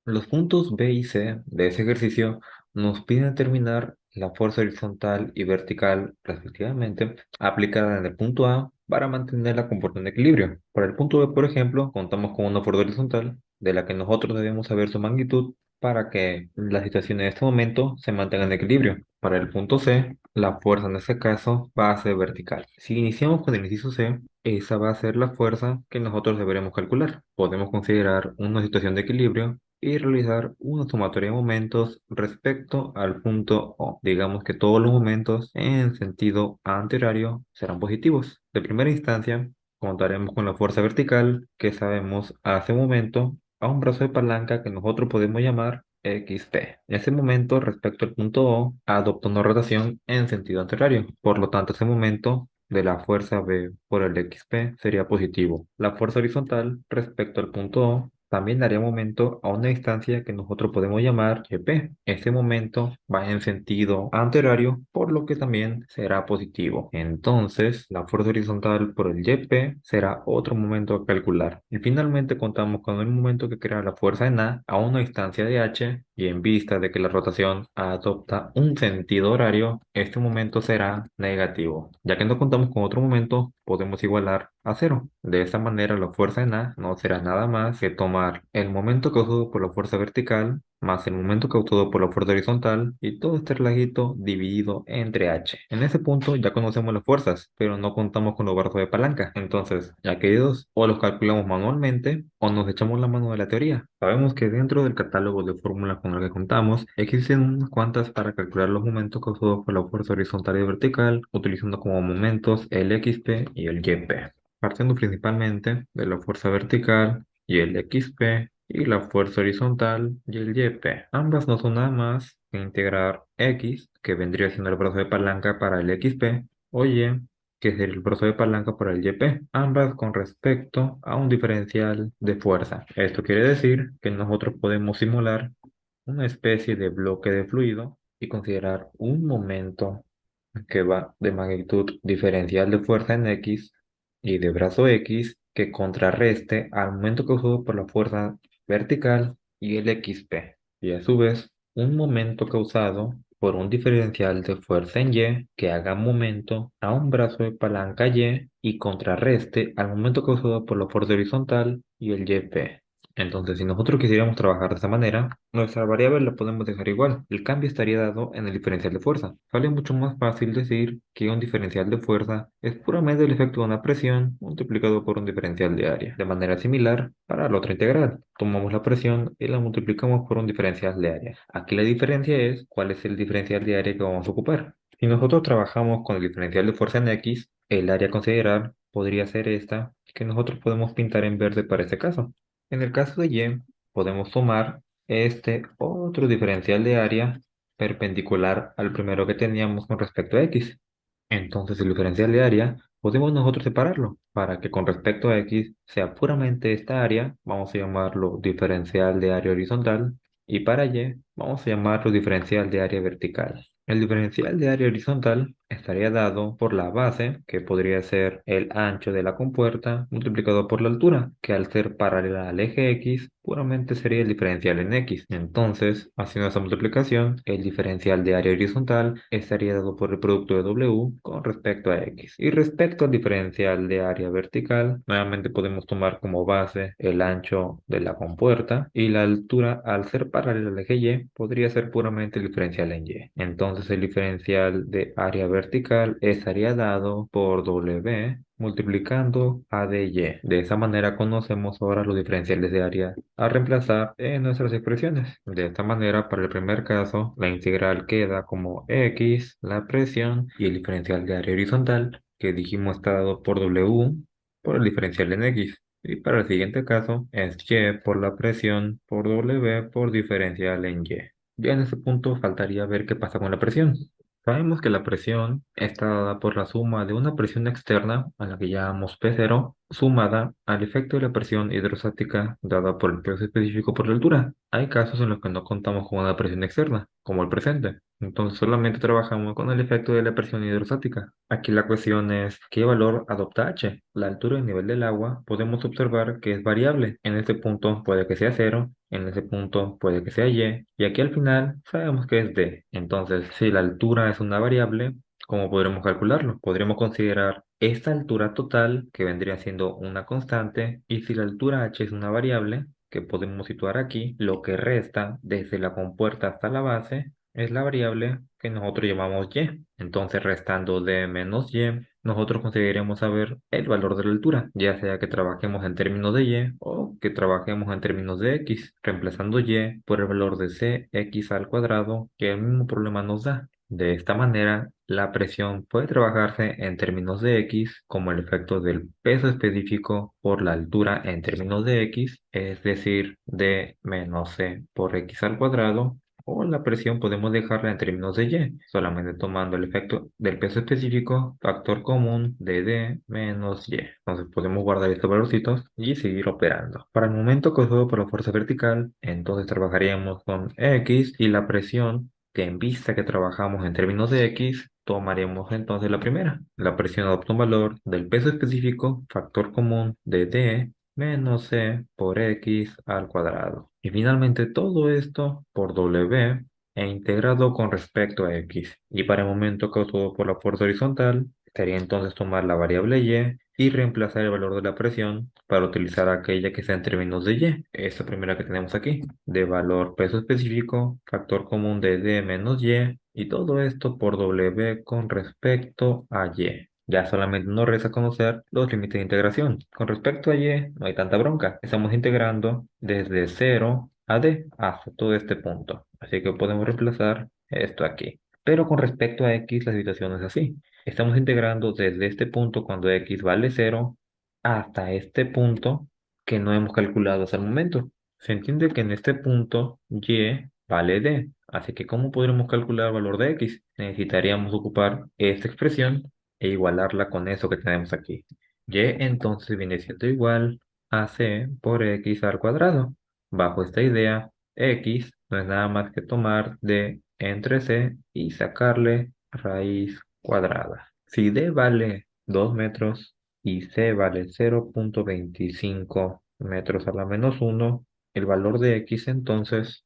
Los puntos B y C de ese ejercicio nos piden determinar la fuerza horizontal y vertical, respectivamente, aplicada en el punto A para mantener la comportamiento de equilibrio. Para el punto B, por ejemplo, contamos con una fuerza horizontal de la que nosotros debemos saber su magnitud para que la situación en este momento se mantenga en equilibrio. Para el punto C, la fuerza en este caso va a ser vertical. Si iniciamos con el inciso C, esa va a ser la fuerza que nosotros deberemos calcular. Podemos considerar una situación de equilibrio y realizar una sumatoria de momentos respecto al punto O. Digamos que todos los momentos en sentido antihorario serán positivos. De primera instancia, contaremos con la fuerza vertical que sabemos hace un momento a un brazo de palanca que nosotros podemos llamar XP. En ese momento, respecto al punto O, adopta una rotación en sentido antihorario. Por lo tanto, ese momento de la fuerza B por el XP sería positivo. La fuerza horizontal respecto al punto O también daría momento a una distancia que nosotros podemos llamar YP. Este momento va en sentido antihorario, por lo que también será positivo. Entonces, la fuerza horizontal por el YP será otro momento a calcular. Y finalmente contamos con el momento que crea la fuerza en A una distancia de H, y en vista de que la rotación adopta un sentido horario, este momento será negativo. Ya que no contamos con otro momento, podemos igualar a cero. De esta manera, la fuerza en A no será nada más que tomar el momento causado por la fuerza vertical más el momento causado por la fuerza horizontal y todo este relajito dividido entre H. En ese punto ya conocemos las fuerzas, pero no contamos con los brazos de palanca. Entonces, ya que hay dos, o los calculamos manualmente o nos echamos la mano de la teoría. Sabemos que dentro del catálogo de fórmulas con el que contamos, existen unas cuantas para calcular los momentos causados por la fuerza horizontal y vertical, utilizando como momentos el XP y el YP, partiendo principalmente de la fuerza vertical y el XP y la fuerza horizontal y el YP. Ambas no son nada más que integrar X, que vendría siendo el brazo de palanca para el XP, o Y, que sería el brazo de palanca para el YP, ambas con respecto a un diferencial de fuerza. Esto quiere decir que nosotros podemos simular una especie de bloque de fluido y considerar un momento que va de magnitud diferencial de fuerza en X y de brazo X que contrarreste al momento causado por la fuerza vertical y el XP, y a su vez un momento causado por un diferencial de fuerza en Y que haga momento a un brazo de palanca y contrarreste al momento causado por la fuerza horizontal y el YP. Entonces, si nosotros quisiéramos trabajar de esta manera, nuestra variable la podemos dejar igual. El cambio estaría dado en el diferencial de fuerza. Sale mucho más fácil decir que un diferencial de fuerza es puramente el efecto de una presión multiplicado por un diferencial de área. De manera similar, para la otra integral, tomamos la presión y la multiplicamos por un diferencial de área. Aquí la diferencia es cuál es el diferencial de área que vamos a ocupar. Si nosotros trabajamos con el diferencial de fuerza en X, el área a considerar podría ser esta, que nosotros podemos pintar en verde para este caso. En el caso de Y, podemos tomar este otro diferencial de área perpendicular al primero que teníamos con respecto a X. Entonces el diferencial de área podemos nosotros separarlo para que con respecto a X sea puramente esta área, vamos a llamarlo diferencial de área horizontal, y para Y vamos a llamarlo diferencial de área vertical. El diferencial de área horizontal estaría dado por la base, que podría ser el ancho de la compuerta, multiplicado por la altura, que al ser paralela al eje X, puramente sería el diferencial en X. Entonces, haciendo esa multiplicación, el diferencial de área horizontal estaría dado por el producto de W con respecto a X. Y respecto al diferencial de área vertical, nuevamente podemos tomar como base el ancho de la compuerta, y la altura, al ser paralela al eje Y, podría ser puramente el diferencial en Y. Entonces el diferencial de área vertical estaría dado por W multiplicando a de Y. De esa manera conocemos ahora los diferenciales de área a reemplazar en nuestras expresiones. De esta manera, para el primer caso, la integral queda como X, la presión, y el diferencial de área horizontal, que dijimos está dado por W, por el diferencial en X. Y para el siguiente caso es Y por la presión por W por diferencial en Y. Ya en ese punto faltaría ver qué pasa con la presión. Sabemos que la presión está dada por la suma de una presión externa, a la que llamamos P0, sumada al efecto de la presión hidrostática dada por el peso específico por la altura. Hay casos en los que no contamos con una presión externa, como el presente. Entonces solamente trabajamos con el efecto de la presión hidrostática. Aquí la cuestión es qué valor adopta H. La altura y nivel del agua podemos observar que es variable. En este punto puede que sea cero, en ese punto puede que sea y aquí al final sabemos que es D. Entonces, si la altura es una variable, ¿cómo podremos calcularlo? Podríamos considerar esta altura total, que vendría siendo una constante, y si la altura h es una variable, que podemos situar aquí, lo que resta desde la compuerta hasta la base es la variable que nosotros llamamos y. Entonces, restando de menos y, nosotros conseguiremos saber el valor de la altura, ya sea que trabajemos en términos de y o que trabajemos en términos de x, reemplazando y por el valor de cx al cuadrado que el mismo problema nos da. De esta manera, la presión puede trabajarse en términos de x como el efecto del peso específico por la altura en términos de x, es decir, d menos c por x al cuadrado, o la presión podemos dejarla en términos de y, solamente tomando el efecto del peso específico, factor común de d menos y. Entonces podemos guardar estos valorcitos y seguir operando. Para el momento causado por la fuerza vertical, entonces trabajaríamos con x y la presión que en vista que trabajamos en términos de x, tomaremos entonces la primera. La presión adopta un valor del peso específico, factor común de d menos c por x al cuadrado. Y finalmente todo esto por w e integrado con respecto a x. Y para el momento causado por la fuerza horizontal, estaría entonces tomar la variable y reemplazar el valor de la presión para utilizar aquella que sea en términos de y. Esta primera que tenemos aquí, de valor peso específico, factor común de d menos y todo esto por w con respecto a y. Ya solamente nos resta conocer los límites de integración. Con respecto a y, no hay tanta bronca. Estamos integrando desde 0 a d hasta todo este punto. Así que podemos reemplazar esto aquí. Pero con respecto a x, la situación es así. Estamos integrando desde este punto cuando x vale 0 hasta este punto que no hemos calculado hasta el momento. Se entiende que en este punto y vale d. Así que ¿cómo podremos calcular el valor de x? Necesitaríamos ocupar esta expresión e igualarla con eso que tenemos aquí. Y entonces viene siendo igual a c por x al cuadrado. Bajo esta idea, x no es nada más que tomar d entre c y sacarle raíz cuadrada. Si d vale 2 metros y c vale 0,25 metros a la menos 1, el valor de x entonces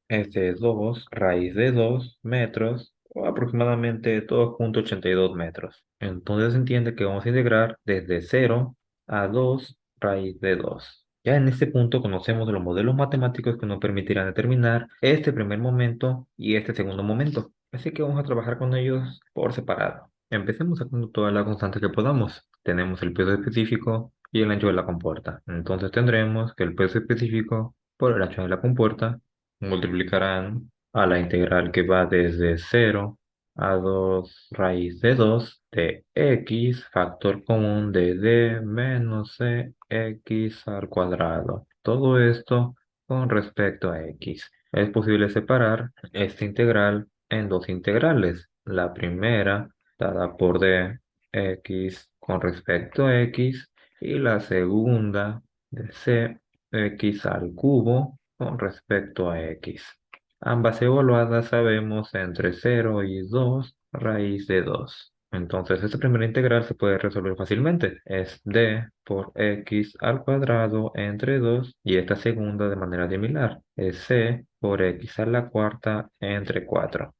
es de 2 raíz de 2 metros o aproximadamente 2,82 metros. Entonces se entiende que vamos a integrar desde 0 a 2 raíz de 2. Ya en este punto conocemos los modelos matemáticos que nos permitirán determinar este primer momento y este segundo momento. Así que vamos a trabajar con ellos por separado. Empecemos sacando todas las constantes que podamos. Tenemos el peso específico y el ancho de la compuerta. Entonces tendremos que el peso específico por el ancho de la compuerta multiplicarán a la integral que va desde 0 a 2 raíz de 2 de x factor común de d menos c x al cuadrado. Todo esto con respecto a x. Es posible separar esta integral en dos integrales. La primera dada por d x con respecto a x y la segunda de c x al cubo con respecto a x. Ambas evaluadas sabemos entre 0 y 2 raíz de 2. Entonces, esta primera integral se puede resolver fácilmente. Es d por x al cuadrado entre 2 y esta segunda de manera similar. Es c por x a la cuarta entre 4.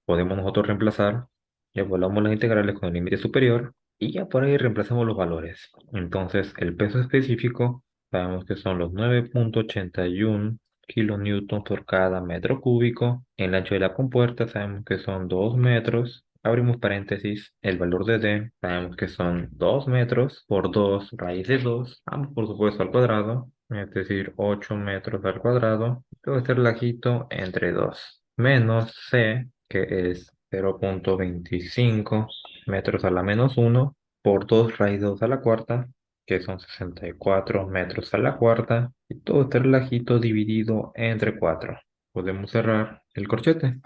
Podemos nosotros reemplazar, evaluamos las integrales con el límite superior y ya por ahí reemplazamos los valores. Entonces, el peso específico sabemos que son los 9,81 kilonewtons por cada metro cúbico. El ancho de la compuerta sabemos que son 2 metros. Abrimos paréntesis, el valor de D sabemos que son 2 metros por 2 raíz de 2, ambos por supuesto al cuadrado, es decir, 8 metros al cuadrado. Todo este relajito entre 2 menos C, que es 0,25 metros a la menos 1 por 2 raíz de 2 a la cuarta, que son 64 metros a la cuarta, y todo este relajito dividido entre 4. Podemos cerrar el corchete.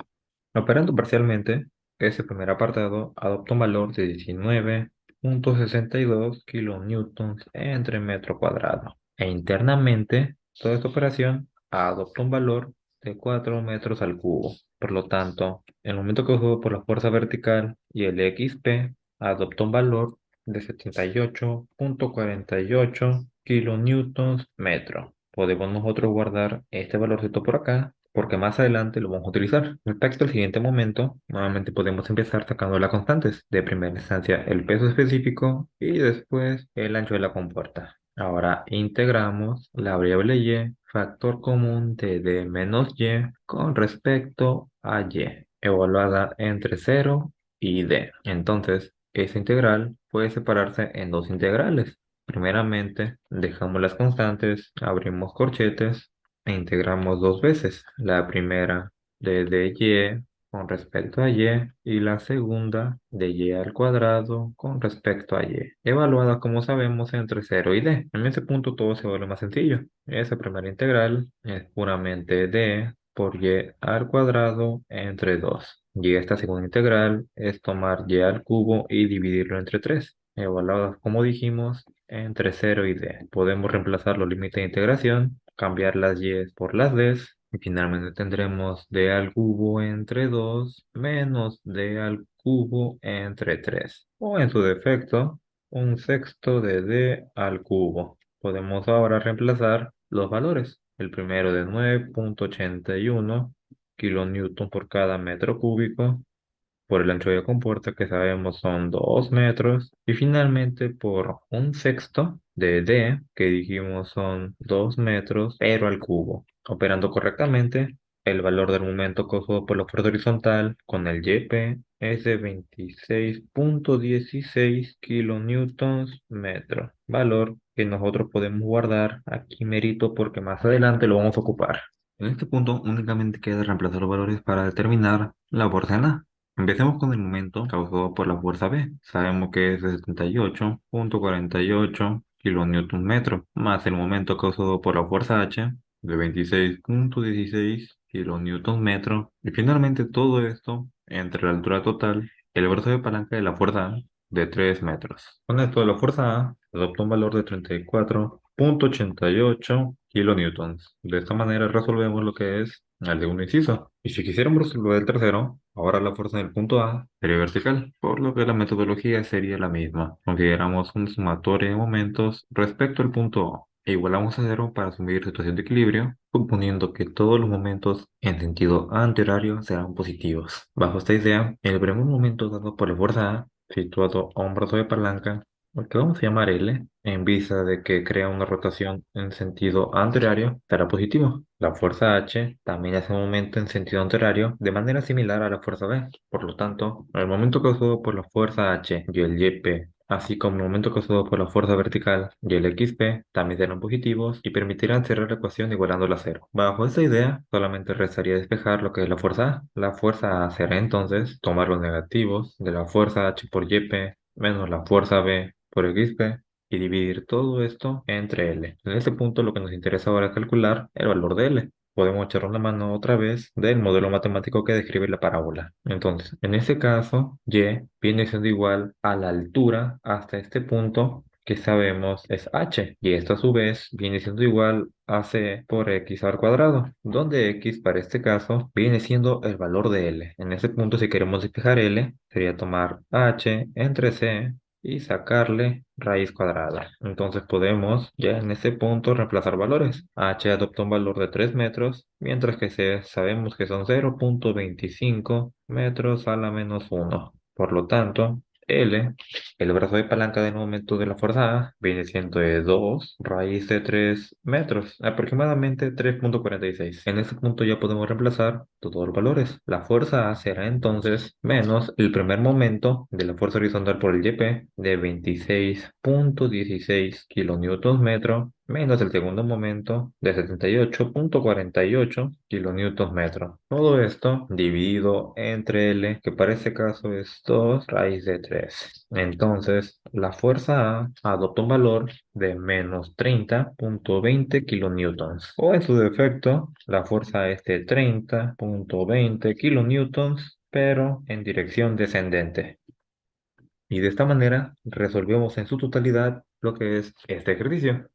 Operando parcialmente, ese primer apartado adopta un valor de 19 16.62 kilonewtons entre metro cuadrado. E internamente, toda esta operación adopta un valor de 4 metros al cubo. Por lo tanto, el momento causado por la fuerza vertical y el XP adopta un valor de 78.48 kilonewtons metro. Podemos nosotros guardar este valorcito por acá porque más adelante lo vamos a utilizar. Respecto al siguiente momento, nuevamente podemos empezar sacando las constantes. De primera instancia el peso específico y después el ancho de la compuerta. Ahora integramos la variable y, factor común de d menos y con respecto a y, evaluada entre 0 y d. Entonces, esa integral puede separarse en dos integrales. Primeramente, dejamos las constantes, abrimos corchetes e integramos dos veces. La primera de dy con respecto a y la segunda de y al cuadrado con respecto a y, evaluada como sabemos entre 0 y d. En ese punto todo se vuelve más sencillo. Esa primera integral es puramente d por y al cuadrado entre 2. Y esta segunda integral es tomar y al cubo y dividirlo entre 3, evaluadas como dijimos entre 0 y d. Podemos reemplazar los límites de integración, cambiar las y por las d y finalmente tendremos d al cubo entre 2 menos d al cubo entre 3. O en su defecto, un sexto de d al cubo. Podemos ahora reemplazar los valores. El primero de 9.81 kilonewton por cada metro cúbico, por el ancho de compuerta que sabemos son 2 metros, y finalmente por un sexto de d que dijimos son 2 metros, pero al cubo. Operando correctamente, el valor del momento causado por la fuerza horizontal con el YP es de 26.16 kilonewtons metro, valor que nosotros podemos guardar aquí merito porque más adelante lo vamos a ocupar. En este punto únicamente queda reemplazar los valores para determinar la fuerza en A. Empecemos con el momento causado por la fuerza B. Sabemos que es de 78.48 kilonewton metro, más el momento causado por la fuerza H de 26.16 kilonewton metro. Y finalmente todo esto entre la altura total, el brazo de palanca de la fuerza A de 3 metros. Con esto la fuerza A adopta un valor de 34.88 kilonewtons. De esta manera resolvemos lo que es el de un inciso. Y si quisiéramos resolver el tercero, ahora la fuerza en el punto A sería vertical, por lo que la metodología sería la misma. Consideramos una sumatoria de momentos respecto al punto A e igualamos a cero para asumir situación de equilibrio, suponiendo que todos los momentos en sentido antihorario serán positivos. Bajo esta idea, el primer momento dado por la fuerza A, situado a un brazo de palanca, al que vamos a llamar L, en vista de que crea una rotación en sentido antihorario, será positivo. La fuerza H también hace un momento en sentido antihorario de manera similar a la fuerza B. Por lo tanto, el momento causado por la fuerza H y el YP, así como el momento causado por la fuerza vertical y el XP, también serán positivos y permitirán cerrar la ecuación igualándola a cero. Bajo esta idea, solamente restaría despejar lo que es la fuerza A. La fuerza A será entonces tomar los negativos de la fuerza H por YP menos la fuerza B por XP y dividir todo esto entre L. En este punto lo que nos interesa ahora es calcular el valor de L. Podemos echar una mano otra vez del modelo matemático que describe la parábola. Entonces, en este caso, y viene siendo igual a la altura hasta este punto que sabemos es h, y esto a su vez viene siendo igual a c por x al cuadrado, donde x para este caso viene siendo el valor de L. En este punto, si queremos despejar L, sería tomar h entre c y sacarle raíz cuadrada. Entonces podemos ya en este punto reemplazar valores. H adopta un valor de 3 metros, mientras que C sabemos que son 0.25 metros a la menos 1. Por lo tanto, L, el brazo de palanca del momento de la fuerza A, viene siendo de 2 raíz de 3 metros, aproximadamente 3.46. En este punto ya podemos reemplazar todos los valores. La fuerza A será entonces menos el primer momento de la fuerza horizontal por el YP de 26.16 kilonewtons metro menos el segundo momento de 78.48 kilonewtons metro. Todo esto dividido entre L, que para este caso es 2 raíz de 3. Entonces, la fuerza A adopta un valor de menos 30.20 kilonewtons. O en su defecto, la fuerza es de 30.20 kilonewtons, pero en dirección descendente. Y de esta manera resolvemos en su totalidad lo que es este ejercicio.